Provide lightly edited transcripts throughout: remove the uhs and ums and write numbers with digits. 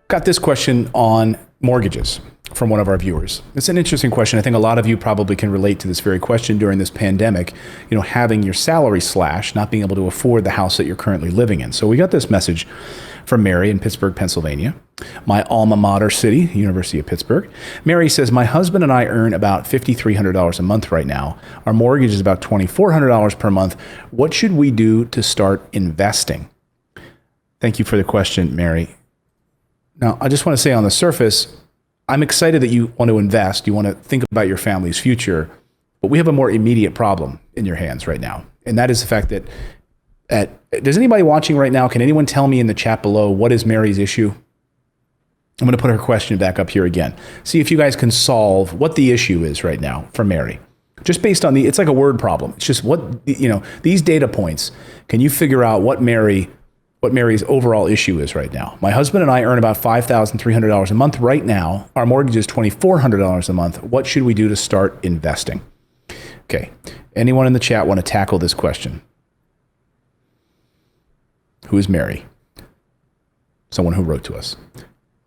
Got this question on mortgages from one of our viewers. It's an interesting question. I think a lot of you probably can relate to this very question during this pandemic, having your salary slashed, not being able to afford the house that you're currently living in. So we got this message from Mary in Pittsburgh, Pennsylvania, my alma mater city, University of Pittsburgh. Mary says, my husband and I earn about $5,300 a month right now. Our mortgage is about $2,400 per month. What should we do to start investing? Thank you for the question, Mary. Now, I just want to say on the surface, I'm excited that you want to invest. You want to think about your family's future, but we have a more immediate problem in your hands right now. And that is the fact that does anybody watching right now, can anyone tell me in the chat below, what is Mary's issue? I'm going to put her question back up here again. See if you guys can solve what the issue is right now for Mary. Just based on it's like a word problem. It's just these data points, can you figure out what Mary's overall issue is right now? My husband and I earn about $5,300 a month right now. Our mortgage is $2,400 a month. What should we do to start investing? Okay. Anyone in the chat want to tackle this question? Who is Mary? Someone who wrote to us.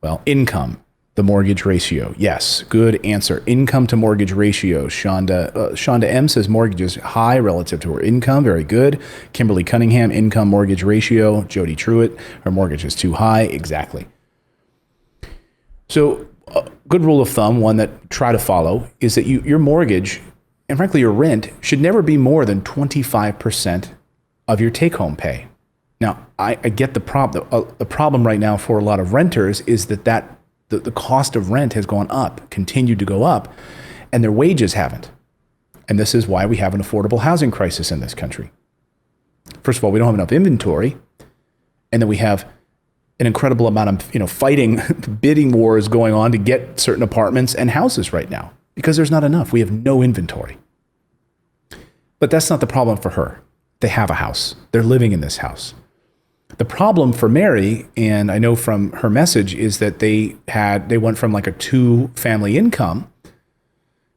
Well, income, the mortgage ratio. Yes, good answer. Income to mortgage ratio. Shonda M says mortgage is high relative to her income. Very good. Kimberly Cunningham, income mortgage ratio. Jody Truitt, her mortgage is too high. Exactly. So a good rule of thumb, one that try to follow, is that your mortgage, and frankly your rent, should never be more than 25% of your take-home pay. Now, I get the problem. The problem right now for a lot of renters is that the cost of rent has gone up, continued to go up, and their wages haven't. And this is why we have an affordable housing crisis in this country. First of all, we don't have enough inventory, and then we have an incredible amount of fighting, bidding wars going on to get certain apartments and houses right now because there's not enough. We have no inventory. But that's not the problem for her. They have a house. They're living in this house. The problem for Mary, and I know from her message, is that they went from like a 2-family income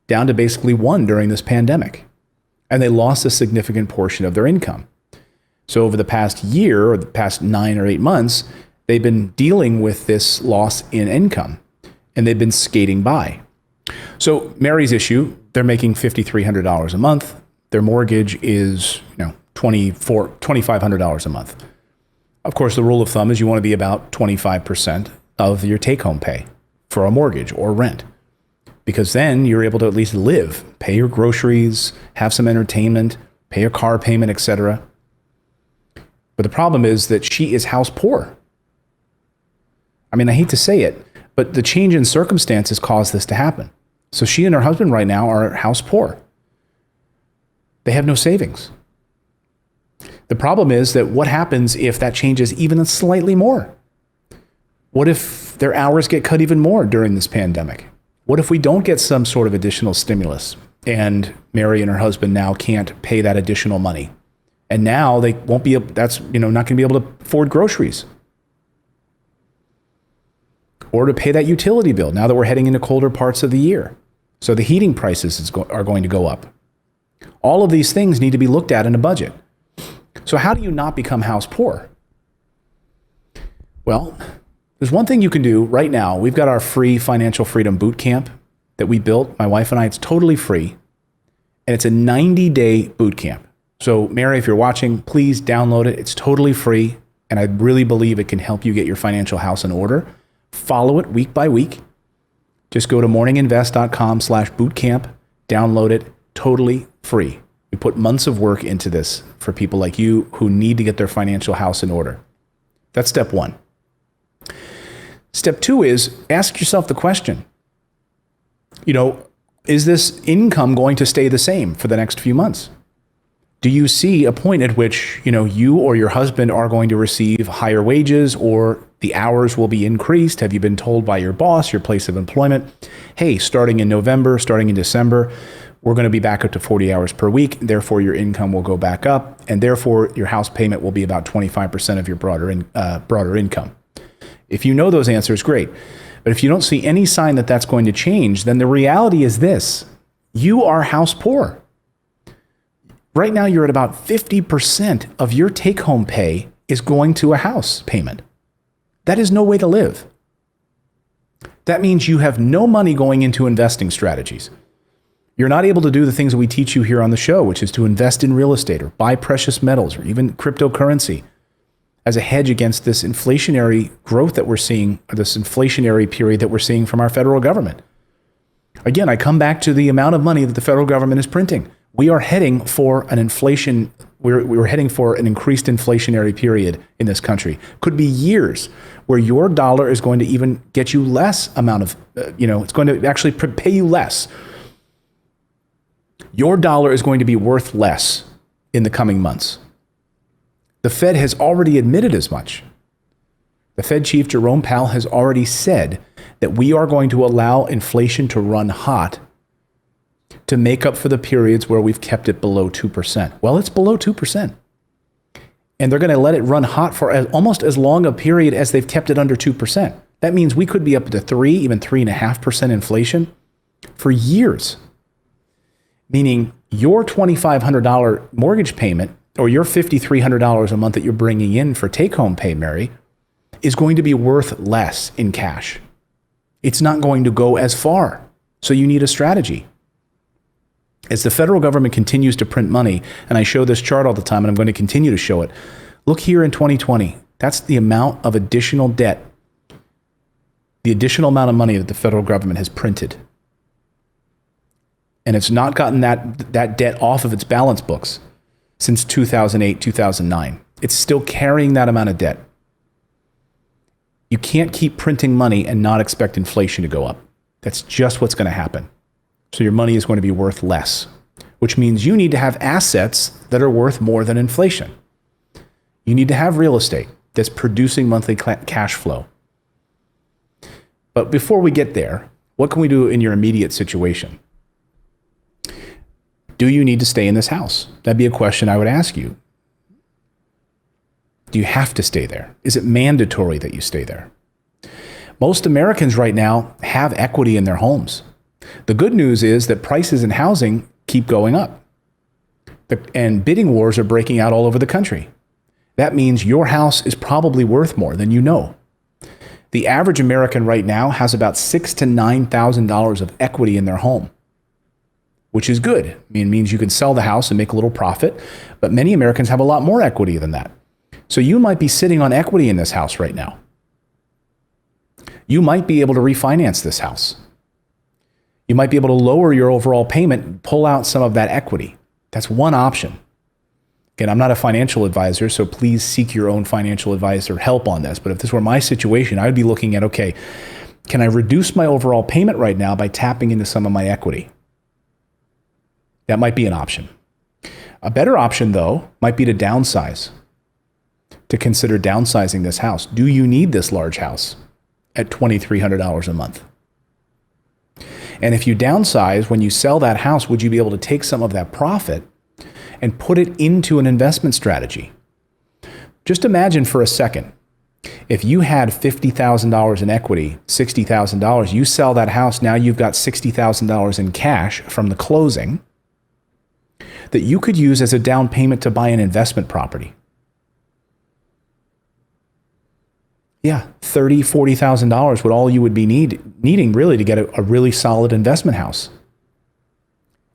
down to basically 1 during this pandemic. And they lost a significant portion of their income. So over the past year, or the past 9 or 8 months, they've been dealing with this loss in income, and they've been skating by. So Mary's issue, they're making $5,300 a month. Their mortgage is $2,500 a month. Of course, the rule of thumb is you want to be about 25% of your take-home pay for a mortgage or rent, because then you're able to at least live, pay your groceries, have some entertainment, pay your car payment, etc. But the problem is that she is house poor. I mean, I hate to say it, but the change in circumstances caused this to happen. So she and her husband right now are house poor. They have no savings. The problem is that what happens if that changes even slightly more? What if their hours get cut even more during this pandemic? What if we don't get some sort of additional stimulus and Mary and her husband now can't pay that additional money? And now they won't be, not going to be able to afford groceries or to pay that utility bill now that we're heading into colder parts of the year. So the heating prices are going to go up. All of these things need to be looked at in a budget. So how do you not become house poor? Well, there's one thing you can do right now. We've got our free financial freedom bootcamp that we built, my wife and I. It's totally free, and it's a 90-day bootcamp. So Mary, if you're watching, please download it. It's totally free, and I really believe it can help you get your financial house in order. Follow it week by week. Just go to morninginvest.com/bootcamp, download it, totally free. We put months of work into this for people like you who need to get their financial house in order. That's step 1. Step 2 is ask yourself the question, is this income going to stay the same for the next few months? Do you see a point at which, you or your husband are going to receive higher wages or the hours will be increased? Have you been told by your boss, your place of employment, hey, starting in November, starting in December, we're going to be back up to 40 hours per week. Therefore, your income will go back up, and therefore your house payment will be about 25% of your broader income. If you know those answers, great. But if you don't see any sign that that's going to change, then the reality is this: you are house poor. Right now, you're at about 50% of your take-home pay is going to a house payment. That is no way to live. That means you have no money going into investing strategies. You're not able to do the things that we teach you here on the show, which is to invest in real estate or buy precious metals or even cryptocurrency as a hedge against this inflationary growth that we're seeing, or this inflationary period that we're seeing from our federal government. Again, I come back to the amount of money that the federal government is printing. We are heading for an inflation. We're heading for an increased inflationary period in this country. Could be years where your dollar is going to even get you less amount of, it's going to actually pay you less. Your dollar is going to be worth less in the coming months. The Fed has already admitted as much. The Fed chief, Jerome Powell, has already said that we are going to allow inflation to run hot to make up for the periods where we've kept it below 2%. Well, it's below 2%. And they're going to let it run hot for almost as long a period as they've kept it under 2%. That means we could be up to 3, even 3.5% inflation for years. Meaning your $2,500 mortgage payment or your $5,300 a month that you're bringing in for take-home pay, Mary, is going to be worth less in cash. It's not going to go as far. So you need a strategy. As the federal government continues to print money, and I show this chart all the time, and I'm going to continue to show it, look here in 2020. That's the amount of additional debt, the additional amount of money that the federal government has printed. And it's not gotten that debt off of its balance books since 2008, 2009. It's still carrying that amount of debt. You can't keep printing money and not expect inflation to go up. That's just what's going to happen. So your money is going to be worth less, which means you need to have assets that are worth more than inflation. You need to have real estate that's producing monthly cash flow. But before we get there, what can we do in your immediate situation? Do you need to stay in this house? That'd be a question I would ask you. Do you have to stay there? Is it mandatory that you stay there? Most Americans right now have equity in their homes. The good news is that prices in housing keep going up. And bidding wars are breaking out all over the country. That means your house is probably worth more than you know. The average American right now has about $6,000 to $9,000 of equity in their home, which is good. I mean, it means you can sell the house and make a little profit, but many Americans have a lot more equity than that. So you might be sitting on equity in this house right now. You might be able to refinance this house. You might be able to lower your overall payment and pull out some of that equity. That's one option. Again, I'm not a financial advisor, so please seek your own financial advice or help on this. But if this were my situation, I would be looking at, okay, can I reduce my overall payment right now by tapping into some of my equity? That might be an option. A better option, though, might be to downsize, to consider downsizing this house. Do you need this large house at $2,300 a month? And if you downsize, when you sell that house, would you be able to take some of that profit and put it into an investment strategy? Just imagine for a second, if you had $50,000 in equity, $60,000, you sell that house, now you've got $60,000 in cash from the closing that you could use as a down payment to buy an investment property. Yeah, $30,000, $40,000 would all you would be needing really to get a really solid investment house.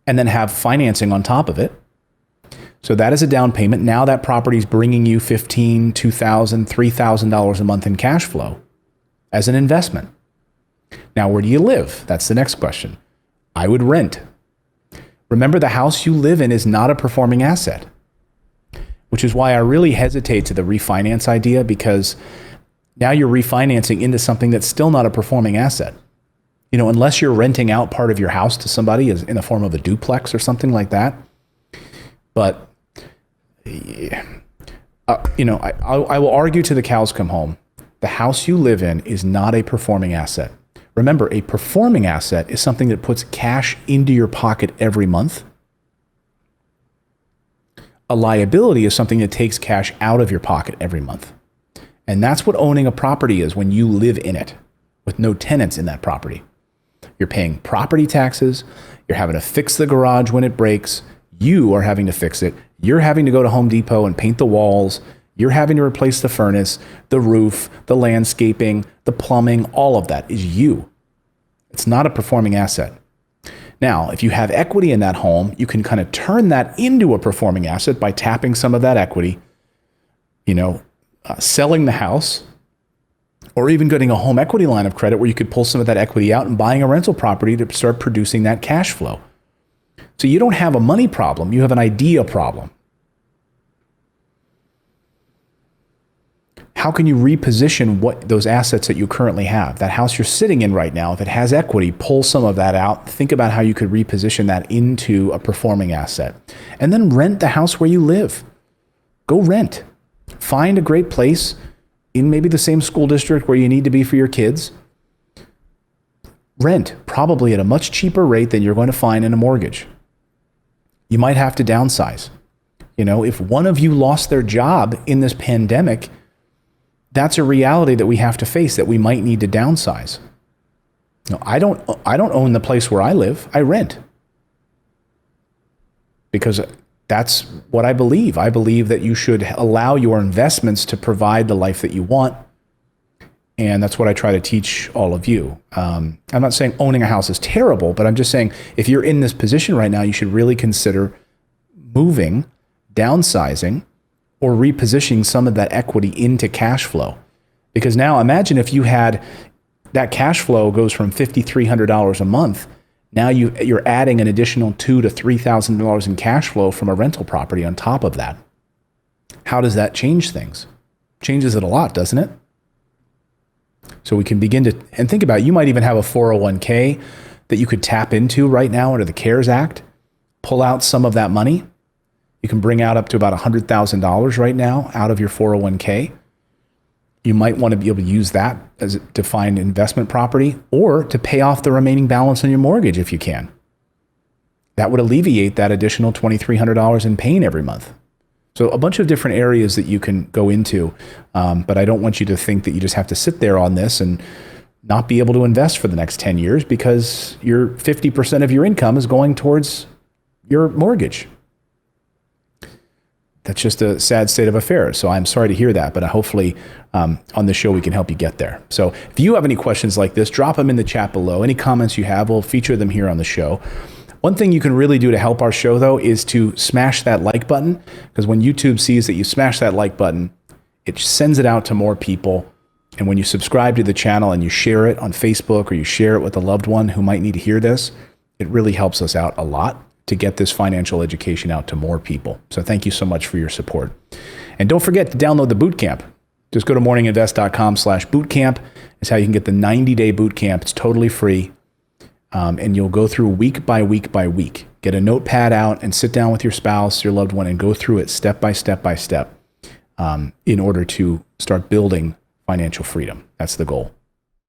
And then have financing on top of it. So that is a down payment. Now that property is bringing you $15,000, $2,000, $3,000 a month in cash flow as an investment. Now, where do you live? That's the next question. I would rent. Remember, the house you live in is not a performing asset, which is why I really hesitate to the refinance idea, because now you're refinancing into something that's still not a performing asset. Unless you're renting out part of your house to somebody in the form of a duplex or something like that. But, I will argue till the cows come home. The house you live in is not a performing asset. Remember, a performing asset is something that puts cash into your pocket every month. A liability is something that takes cash out of your pocket every month. And that's what owning a property is when you live in it with no tenants in that property. You're paying property taxes. You're having to fix the garage when it breaks. You are having to fix it. You're having to go to Home Depot and paint the walls. You're having to replace the furnace, the roof, the landscaping, the plumbing. All of that is you. It's not a performing asset. Now, if you have equity in that home, you can kind of turn that into a performing asset by tapping some of that equity, selling the house, or even getting a home equity line of credit where you could pull some of that equity out and buying a rental property to start producing that cash flow. So you don't have a money problem, you have an idea problem. How can you reposition those assets that you currently have? That house you're sitting in right now, if it has equity, pull some of that out. Think about how you could reposition that into a performing asset. And then rent the house where you live. Go rent. Find a great place in maybe the same school district where you need to be for your kids. Rent, probably at a much cheaper rate than you're going to find in a mortgage. You might have to downsize. If one of you lost their job in this pandemic, that's a reality that we have to face, that we might need to downsize. I don't own the place where I live. I rent. Because that's what I believe. I believe that you should allow your investments to provide the life that you want. And that's what I try to teach all of you. I'm not saying owning a house is terrible, but I'm just saying if you're in this position right now, you should really consider moving, downsizing, or repositioning some of that equity into cash flow. Because now imagine if you had that cash flow goes from $5,300 a month. Now you're adding an additional $2,000 to $3,000 in cash flow from a rental property on top of that. How does that change things? Changes it a lot, doesn't it? So we can begin to, and think about it, you might even have a 401k that you could tap into right now under the CARES Act, pull out some of that money. You can bring out up to about $100,000 right now out of your 401k. You might want to be able to use that to find investment property or to pay off the remaining balance on your mortgage if you can. That would alleviate that additional $2,300 in pain every month. So a bunch of different areas that you can go into, but I don't want you to think that you just have to sit there on this and not be able to invest for the next 10 years because your 50% of your income is going towards your mortgage. That's just a sad state of affairs. So I'm sorry to hear that, but hopefully on the show we can help you get there. So if you have any questions like this, drop them in the chat below. Any comments you have, we'll feature them here on the show. One thing you can really do to help our show, though, is to smash that like button, because when YouTube sees that you smash that like button, it sends it out to more people. And when you subscribe to the channel and you share it on Facebook or you share it with a loved one who might need to hear this, it really helps us out a lot to get this financial education out to more people. So thank you so much for your support. And don't forget to download the Bootcamp. Just go to morninginvest.com/bootcamp. It's how you can get the 90-day bootcamp. It's totally free. And you'll go through week by week by week. Get a notepad out and sit down with your spouse, your loved one, and go through it step by step by step in order to start building financial freedom. That's the goal.